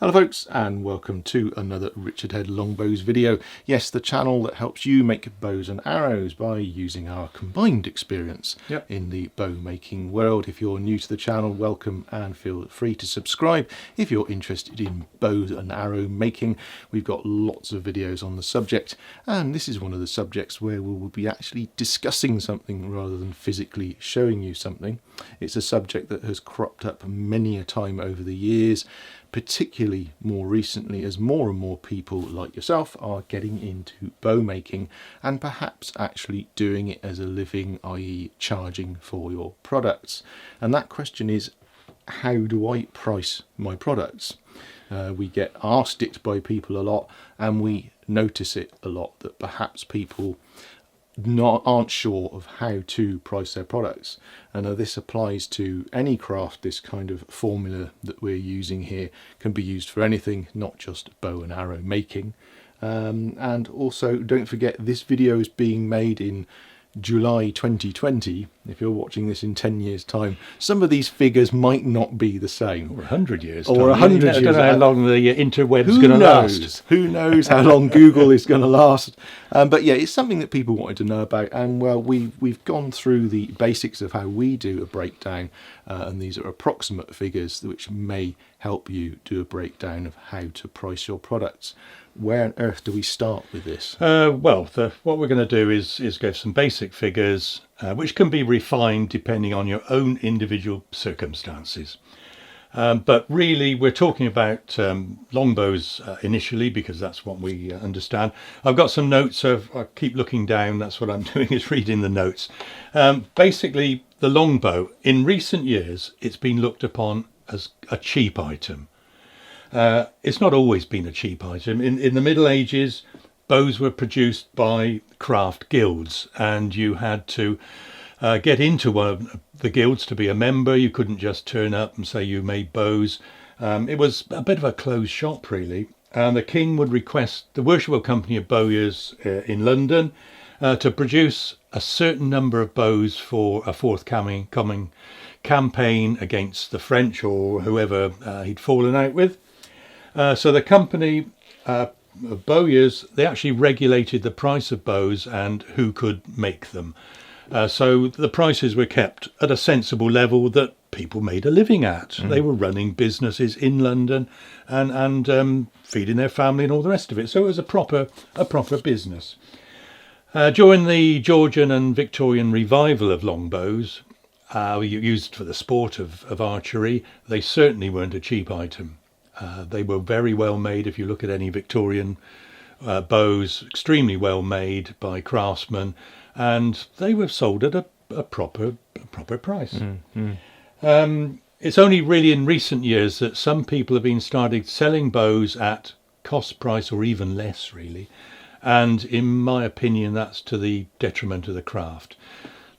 Hello folks, and welcome to another Richard Head Longbows video. Yes, the channel that helps you make bows and arrows by using our combined experience in the bow making world. If you're new to the channel, welcome, and feel free to subscribe if you're interested in bows and arrow making. We've got lots of videos on the subject, and this is one of the subjects where we will be actually discussing something rather than physically showing you something. It's a subject that has cropped up many a time over the years, particularly more recently as more and more people like yourself are getting into bow making and perhaps actually doing it as a living, i.e. charging for your products. And that question is, how do I price my products? We get asked it by people a lot, and we notice it a lot that perhaps people aren't sure of how to price their products. And this applies to any craft. This kind of formula that we're using here can be used for anything, not just bow and arrow making. And also, don't forget, this video is being made in July 2020. If you're watching this in 10 years time, some of these figures might not be the same. Or 100 years or 100 years. I don't know how long the interweb's going to last. Who knows how long Google is going to last. But yeah, it's something that people wanted to know about, and well, we've gone through the basics of how we do a breakdown, and these are approximate figures which may help you do a breakdown of how to price your products. Where on earth do we start with this? What we're going to do is give some basic figures, which can be refined depending on your own individual circumstances. But really, we're talking about longbows initially, because that's what we understand. I've got some notes, so if I keep looking down, that's what I'm doing, is reading the notes. Basically, the longbow, in recent years, it's been looked upon as a cheap item. It's not always been a cheap item. In the Middle Ages, bows were produced by craft guilds, and you had to get into one of the guilds to be a member. You couldn't just turn up and say you made bows. It was a bit of a closed shop, really. And the king would request the Worshipful Company of Bowyers in London to produce a certain number of bows for a forthcoming campaign against the French or whoever he'd fallen out with. So the company of Bowyers, they actually regulated the price of bows and who could make them. So the prices were kept at a sensible level that people made a living at. They were running businesses in London and feeding their family and all the rest of it. So it was a proper business. During the Georgian and Victorian revival of longbows, used for the sport of archery, they certainly weren't a cheap item. They were very well made. If you look at any Victorian bows, extremely well made by craftsmen, and they were sold at a proper price. It's only really in recent years that some people have been started selling bows at cost price or even less, really. And in my opinion, that's to the detriment of the craft.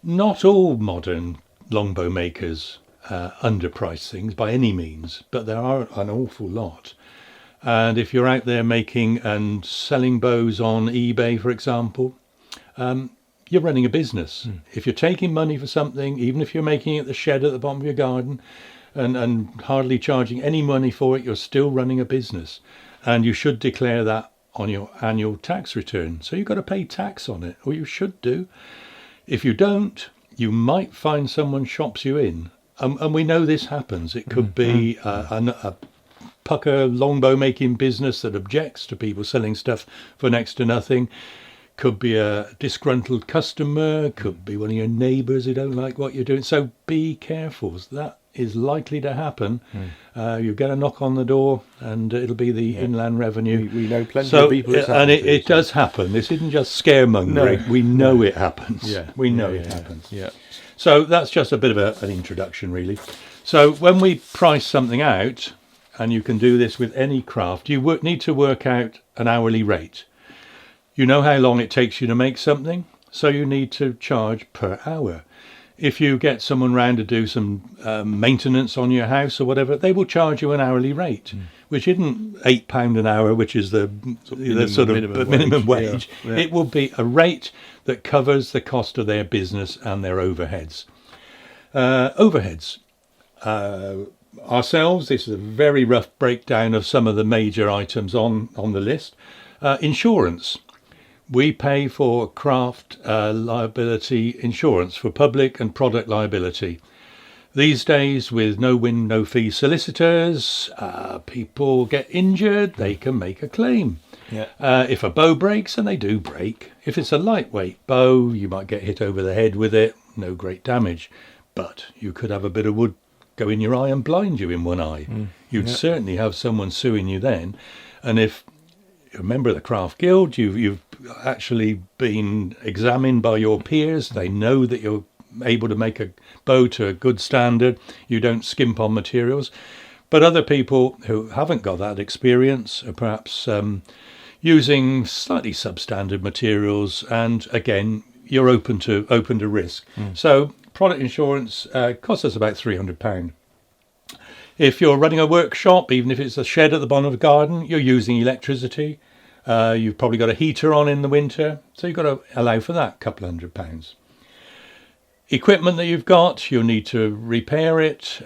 Not all modern longbow makers underprice things by any means, but there are an awful lot. And if you're out there making and selling bows on eBay, for example, you're running a business. If you're taking money for something, even if you're making it at the shed at the bottom of your garden and hardly charging any money for it, you're still running a business, and you should declare that on your annual tax return. So you've got to pay tax on it, or you should do. If you don't, you might find someone shops you in. And we know this happens. It could be a pucker longbow making business that objects to people selling stuff for next to nothing. Could be a disgruntled customer. Could be one of your neighbours who don't like what you're doing. So be careful. That is likely to happen. You get a knock on the door, and it'll be the Inland Revenue. We know plenty of people. And it does happen. This isn't just scaremongering. No. We know it happens. We know it happens. Yeah. So that's just a bit of an introduction, really. So when we price something out, and you can do this with any craft, you need to work out an hourly rate. You know how long it takes you to make something, so you need to charge per hour. If you get someone round to do some maintenance on your house or whatever, they will charge you an hourly rate, which isn't £8 an hour, which is the sort of minimum wage. Yeah. It will be a rate that covers the cost of their business and their overheads. ourselves, this is a very rough breakdown of some of the major items on the list. Insurance. We pay for craft liability insurance for public and product liability. These days, with no win, no fee solicitors, people get injured, they can make a claim. Yeah. If a bow breaks, and they do break, if it's a lightweight bow, you might get hit over the head with it, no great damage. But you could have a bit of wood go in your eye and blind you in one eye. You'd certainly have someone suing you then. And if you're a member of the Craft Guild, you've actually been examined by your peers, they know that you're able to make a bow to a good standard, you don't skimp on materials. But other people who haven't got that experience are perhaps using slightly substandard materials, and again, you're open to risk. So product insurance costs us about £300. If you're running a workshop, even if it's a shed at the bottom of a garden, you're using electricity. You've probably got a heater on in the winter, so you've got to allow for that, couple £100. Equipment that you've got, you'll need to repair it,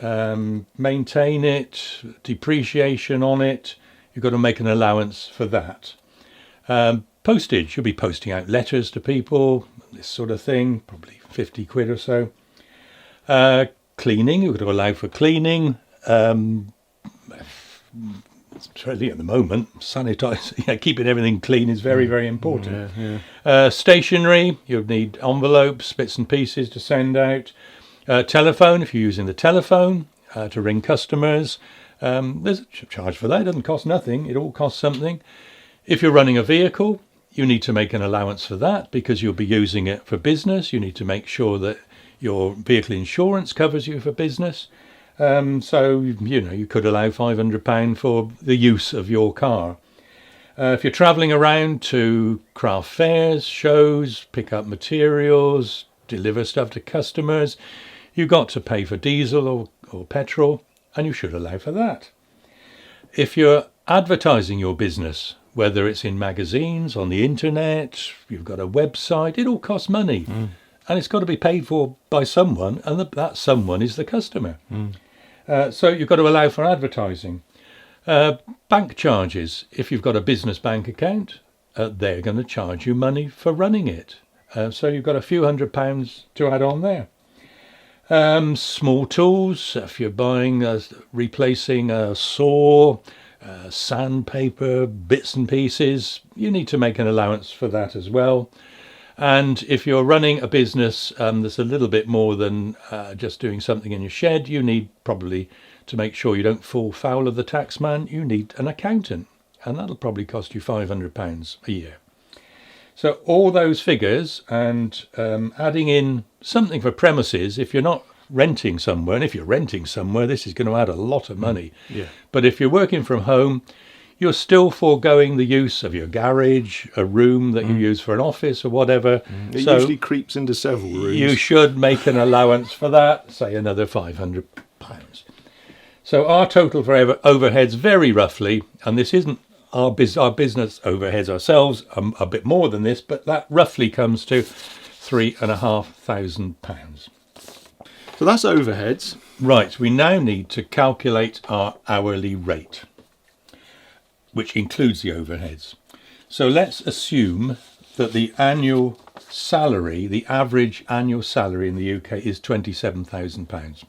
maintain it, depreciation on it. You've got to make an allowance for that. Postage, you'll be posting out letters to people, this sort of thing, probably 50 quid or so. Cleaning, you've got to allow for cleaning. Certainly at the moment, sanitizing, keeping everything clean is very, very important. Stationery, you'll need envelopes, bits and pieces to send out. Telephone, if you're using the telephone to ring customers, there's a charge for that. It doesn't cost nothing. It all costs something. If you're running a vehicle, you need to make an allowance for that because you'll be using it for business. You need to make sure that your vehicle insurance covers you for business. So, you could allow £500 for the use of your car. If you're travelling around to craft fairs, shows, pick up materials, deliver stuff to customers, you've got to pay for diesel or petrol, and you should allow for that. If you're advertising your business, whether it's in magazines, on the internet, you've got a website, it all costs money. And it's got to be paid for by someone, and that someone is the customer. So you've got to allow for advertising. Bank charges. If you've got a business bank account, they're going to charge you money for running it. So you've got a few £100 to add on there. Small tools. If you're buying, replacing a saw, sandpaper, bits and pieces, you need to make an allowance for that as well. And if you're running a business that's a little bit more than just doing something in your shed, you need probably, to make sure you don't fall foul of the tax man, you need an accountant. And that'll probably cost you £500 a year. So all those figures, and adding in something for premises, if you're not renting somewhere, and if you're renting somewhere, this is going to add a lot of money. But if you're working from home, you're still foregoing the use of your garage, a room that you use for an office or whatever. It usually creeps into several rooms. You should make an allowance for that, say another £500. So our total for overheads, very roughly, and this isn't our business overheads ourselves, a bit more than this, but that roughly comes to £3,500. So that's overheads. Right, we now need to calculate our hourly rate, which includes the overheads. So let's assume that the annual salary, the average annual salary in the UK is £27,000.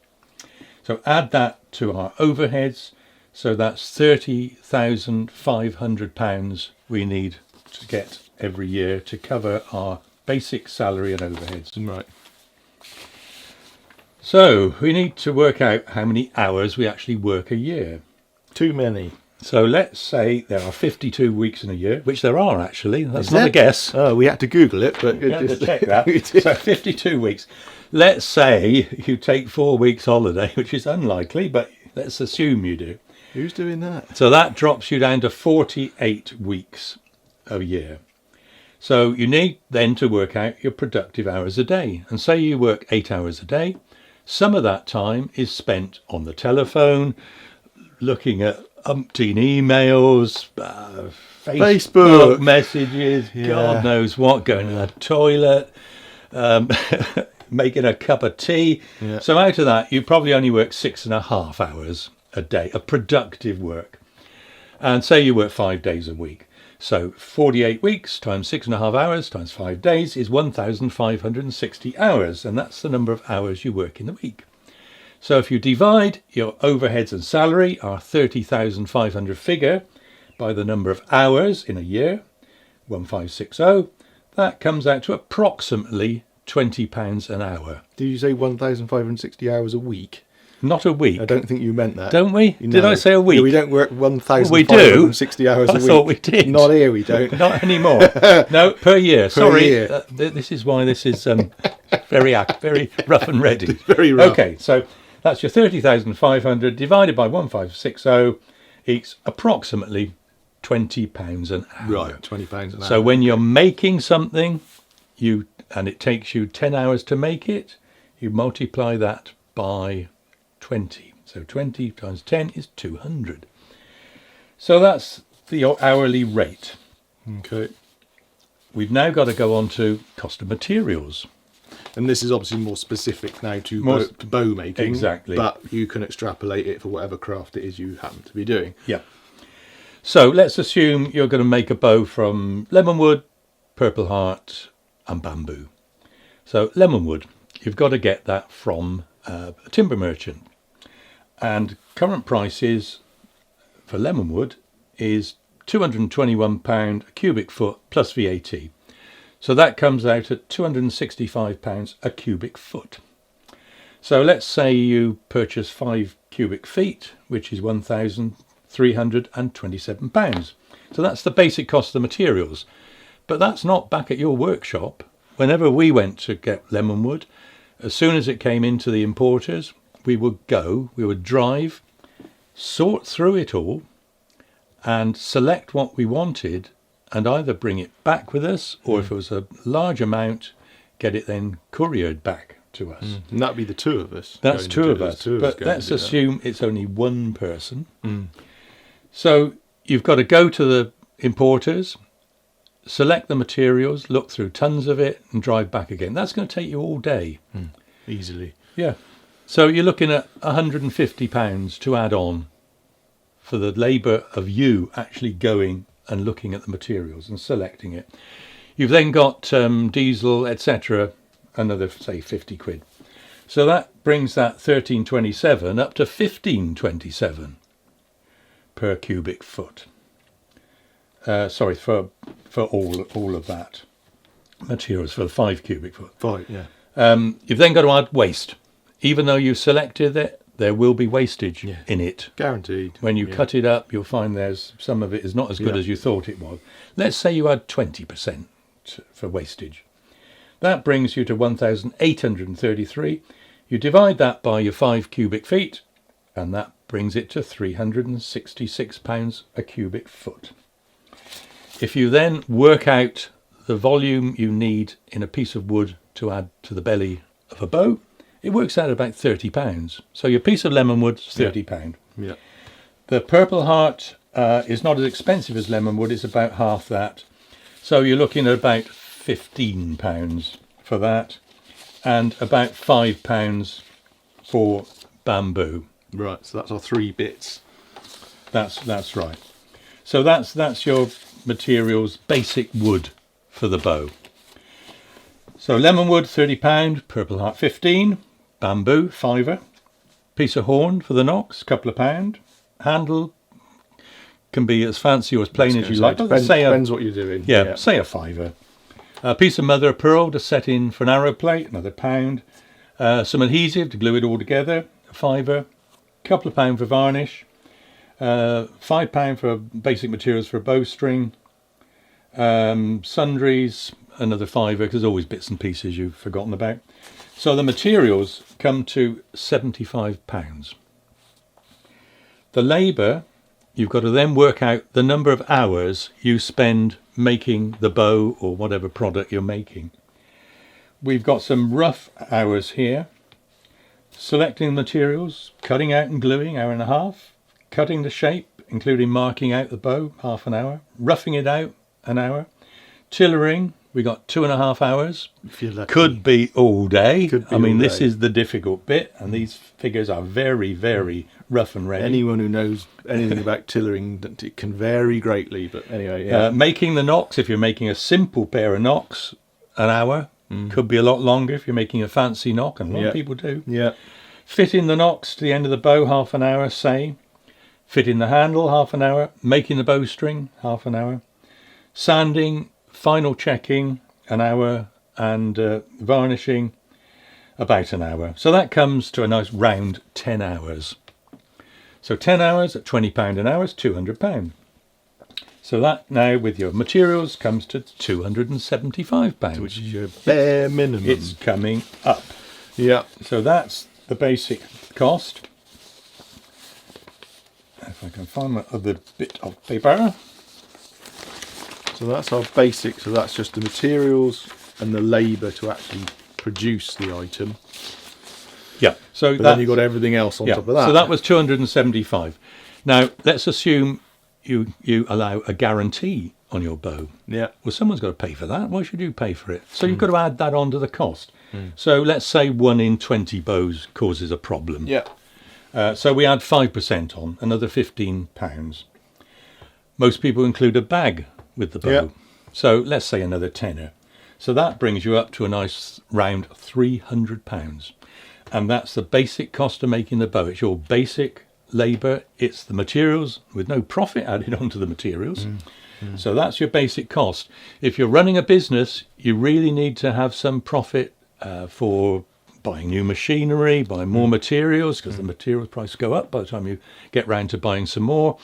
So add that to our overheads, so that's £30,500 we need to get every year to cover our basic salary and overheads. Right. So we need to work out how many hours we actually work a year. Too many. So let's say there are 52 weeks in a year, which there are actually. That's not a guess. Oh, we had to Google it, but You had to check that. So 52 weeks. Let's say you take 4 weeks holiday, which is unlikely, but let's assume you do. Who's doing that? So that drops you down to 48 weeks a year. So you need then to work out your productive hours a day. And say you work 8 hours a day. Some of that time is spent on the telephone, looking at umpteen emails, Facebook messages, God knows what, going to the toilet, making a cup of tea. Yeah. So out of that, you probably only work 6.5 hours a day of productive work. And say you work 5 days a week. So 48 weeks times 6.5 hours times 5 days is 1,560 hours. And that's the number of hours you work in the week. So if you divide your overheads and salary, our 30,500 figure, by the number of hours in a year, 1560, that comes out to approximately £20 an hour. Did you say 1,560 hours a week? Not a week. I don't think you meant that. Don't we? No. Did I say a week? Yeah, we don't work 1,560 hours a week. I thought we did. Not here, we don't. Not anymore. No, per year. Sorry. Year. This is why this is very rough and ready. Very rough. Okay, so that's your 30,500 divided by 1,560 equals approximately £20 an hour. Right, £20 an hour. So when you're making something, and it takes you 10 hours to make it, you multiply that by 20. So 20 times 10 is 200. So that's your hourly rate. Okay. We've now got to go on to cost of materials. And this is obviously more specific now to bow making. Exactly. But you can extrapolate it for whatever craft it is you happen to be doing. Yeah. So let's assume you're going to make a bow from lemon wood, purple heart and bamboo. So lemon wood, you've got to get that from a timber merchant. And current prices for lemon wood is £221 a cubic foot plus VAT. So that comes out at £265 a cubic foot. So let's say you purchase 5 cubic feet, which is £1,327. So that's the basic cost of the materials. But that's not back at your workshop. Whenever we went to get lemon wood, as soon as it came into the importers, we would drive, sort through it all, and select what we wanted, and either bring it back with us, or if it was a large amount, get it then couriered back to us. And that'd be the two of us. That's two of us. But let's assume it's only one person. So you've got to go to the importers, select the materials, look through tons of it, and drive back again. That's going to take you all day. Easily. Yeah. So you're looking at £150 to add on for the labour of you actually going and looking at the materials and selecting it. You've then got diesel, etc., another, say, 50 quid. So that brings that 1327 up to 1527 per cubic foot. Sorry, for all of that materials, for the 5 cubic foot. 5, yeah. You've then got to add waste. Even though you selected it, there will be wastage in it. Guaranteed. When you cut it up, you'll find there's some of it is not as good as you thought it was. Let's say you add 20% for wastage. That brings you to 1,833. You divide that by your 5 cubic feet, and that brings it to £366 a cubic foot. If you then work out the volume you need in a piece of wood to add to the belly of a bow, it works out about £30. So your piece of lemon wood is £30. Yeah. The purple heart is not as expensive as lemon wood. It's about half that. So you're looking at about £15 for that, and about £5 for bamboo. Right. So that's our 3 bits. That's right. So that's your materials, basic wood for the bow. So lemon wood £30, purple heart 15, bamboo £5, piece of horn for the nocks, couple of £1. Handle can be as fancy or as plain as you like. Depends what you're doing. Yeah, say a £5. A piece of mother of pearl to set in for an arrow plate, another £1. Some adhesive to glue it all together, a £5. Couple of £1 for varnish, £5 for basic materials for a bowstring, sundries, another £5, because there's always bits and pieces you've forgotten about. So the materials come to £75. The labour, you've got to then work out the number of hours you spend making the bow or whatever product you're making. We've got some rough hours here. Selecting materials, cutting out and gluing, 1.5 hours. Cutting the shape, including marking out the bow, 30 minutes. Roughing it out, 1 hour. Tillering, We got 2.5 hours. If you're lucky. Could be all day. Could be I mean, all this day. is the difficult bit, and these figures are very, very rough and ready. Anyone who knows anything about tillering, it can vary greatly. But anyway, yeah. Making the knocks, if you're making a simple pair of knocks, an hour. Could be a lot longer if you're making a fancy knock, and a lot of people do. Yeah. Fitting the knocks to the end of the bow, half an hour, say. Fitting the handle, half an hour. Making the bowstring, half an hour. Sanding, final checking, an hour. And varnishing, about an hour. So that comes to a nice round 10 hours. So 10 hours at £20 an hour is £200. So that now with your materials comes to £275. Which is your bare minimum. It's coming up. Yeah. So that's the basic cost. If I can find my other bit of paper. So that's our basic. So that's just the materials and the labour to actually produce the item. Yeah. So But then you've got everything else on top of that. So that was 275. Now let's assume you allow a guarantee on your bow. Yeah. Well, someone's got to pay for that. Why should you pay for it? So you've got to add that onto the cost. So let's say 1 in 20 bows causes a problem. Yeah. So we add 5% on, another £15. Most people include a bag with the bow. Yeah. So let's say another tenner. So that brings you up to a nice round £300. And that's the basic cost of making the bow. It's your basic labour. It's the materials with no profit added onto the materials. So that's your basic cost. If you're running a business, you really need to have some profit for buying new machinery, buying more materials, because the materials price go up by the time you get round to buying some more.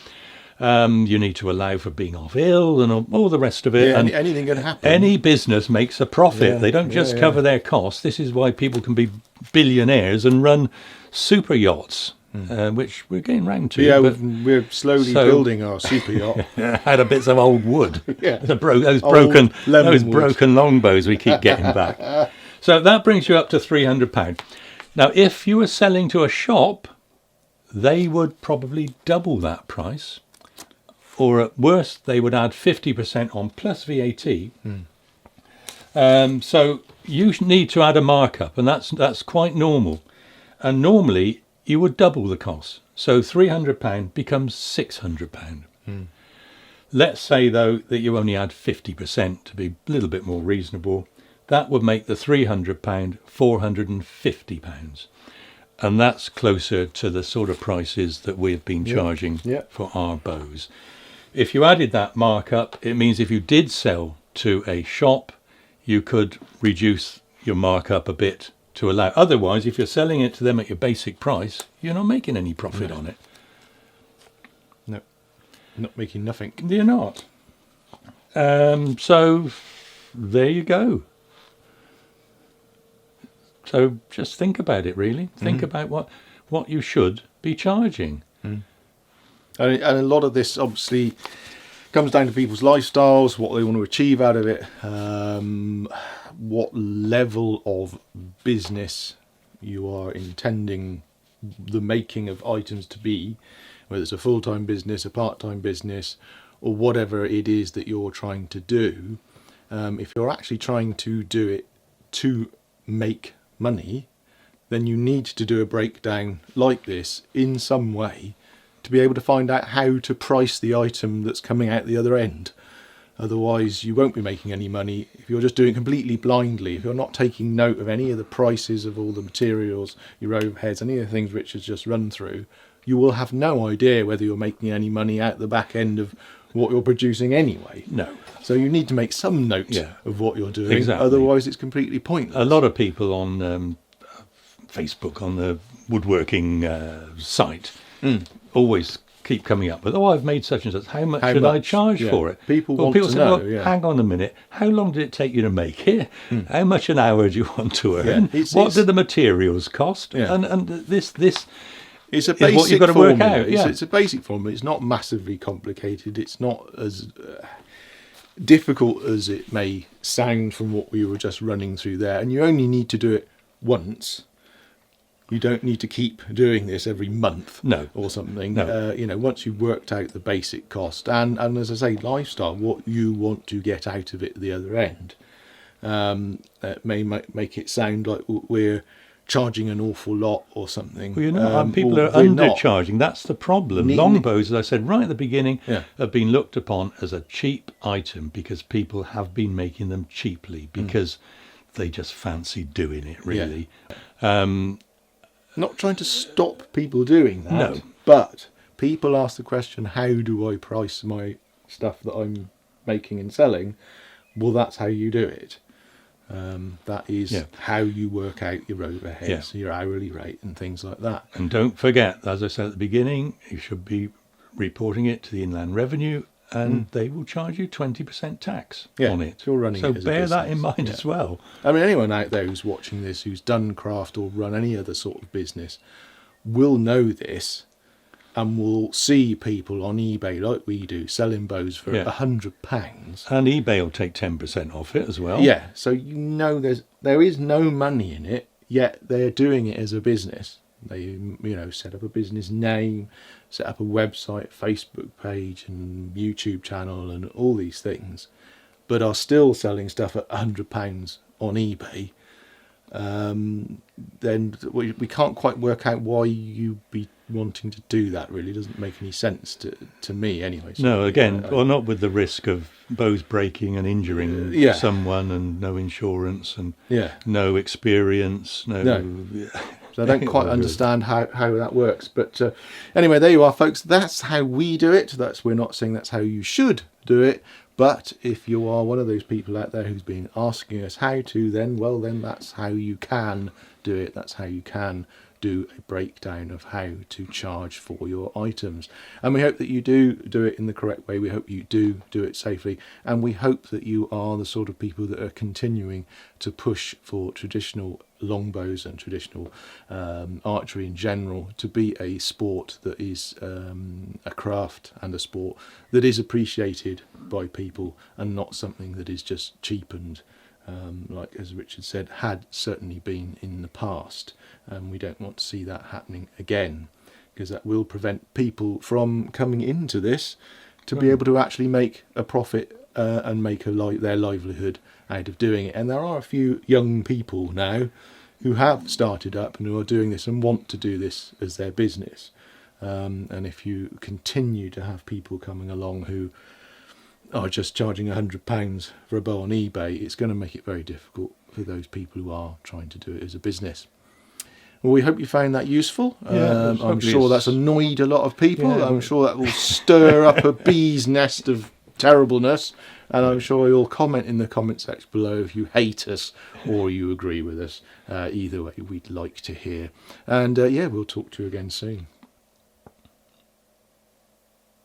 You need to allow for being off ill and all the rest of it. Yeah, and anything can happen. any business makes a profit. Yeah, They don't just yeah. cover their costs. This is why people can be billionaires and run super yachts, which we're getting round to. Yeah, but we're slowly So- building our super yacht. out of bits of old wood. Yeah. Those Old broken lemon those wood. broken longbows we keep getting back. So that brings you up to £300. Now, if you were selling to a shop, they would probably double that price. Or at worst, they would add 50% on plus VAT. So you need to add a markup, and that's quite normal. And normally, you would double the cost. So £300 becomes £600. Let's say, though, that you only add 50% to be a little bit more reasonable. That would make the £300 £450. And that's closer to the sort of prices that we've been charging for our bows. If you added that markup, it means if you did sell to a shop, you could reduce your markup a bit to allow. Otherwise, if you're selling it to them at your basic price, you're not making any profit on it. No, not making nothing. You're not. So there you go. So just think about it, really. Think about what you should be charging. And a lot of this obviously comes down to people's lifestyles, what they want to achieve out of it, what level of business you are intending the making of items to be, whether it's a full-time business, a part-time business, or whatever it is that you're trying to do. If you're actually trying to do it to make money, then you need to do a breakdown like this in some way to be able to find out how to price the item that's coming out the other end. Otherwise you won't be making any money if you're just doing it completely blindly. If you're not taking note of any of the prices of all the materials, your overheads, any of the things Richard's just run through, you will have no idea whether you're making any money out the back end of what you're producing anyway. No. So you need to make some note of what you're doing. Exactly. Otherwise it's completely pointless. A lot of people on Facebook, on the woodworking site, always keep coming up with, I've made such and such. How much should I charge for it? People want to say, know. well, hang on a minute. How long did it take you to make it? How much an hour do you want to earn? What do the materials cost? And this it's a is what you've got to work out. It's a basic formula. It's not massively complicated. It's not as difficult as it may sound from what we were just running through there. And you only need to do it once. You don't need to keep doing this every month or something. No. Once you've worked out the basic cost and as I say, lifestyle, what you want to get out of it at the other end, That may make it sound like we're charging an awful lot or something. Well, you're not. People or are we're not. undercharging. That's the problem. Longbows, as I said right at the beginning, Yeah. have been looked upon as a cheap item because people have been making them cheaply because they just fancy doing it, really. Not trying to stop people doing that. No. But people ask the question, how do I price my stuff that I'm making and selling? Well, that's how you do it. That is how you work out your overheads, your hourly rate and things like that. And don't forget, as I said at the beginning, you should be reporting it to the Inland Revenue and they will charge you 20% tax on it. You're running so it as a bear that in business. mind as well. I mean, anyone out there who's watching this, who's done craft or run any other sort of business, will know this and will see people on eBay like we do selling bows for £100. And eBay will take 10% off it as well. Yeah, so you know there is no money in it, yet they're doing it as a business. They set up a business name, set up a website, Facebook page and YouTube channel and all these things, but are still selling stuff at £100 on eBay. Then we can't quite work out why you'd be wanting to do that. Really doesn't make any sense to me anyway. So, no, again, well, not with the risk of bows breaking and injuring someone and no insurance and no experience. So I don't quite understand how that works. But anyway, there you are, folks. That's how we do it. We're not saying that's how you should do it. But if you are one of those people out there who's been asking us how to, then that's how you can do it. That's how you can do a breakdown of how to charge for your items. And we hope that you do it in the correct way. We hope you do it safely. And we hope that you are the sort of people that are continuing to push for traditional longbows and traditional archery in general to be a sport that is a craft and a sport that is appreciated by people and not something that is just cheapened, like as Richard said, had certainly been in the past. We don't want to see that happening again, because that will prevent people from coming into this to be able to actually make a profit and make their livelihood out of doing it. And there are a few young people now who have started up and who are doing this and want to do this as their business. And if you continue to have people coming along who are just charging £100 for a bow on eBay, it's going to make it very difficult for those people who are trying to do it as a business. Well, we hope you found that useful. I'm sure that's annoyed a lot of people. I'm sure that will stir up a bee's nest of terribleness. And I'm sure you'll comment in the comment section below if you hate us or you agree with us. Either way, we'd like to hear. And we'll talk to you again soon.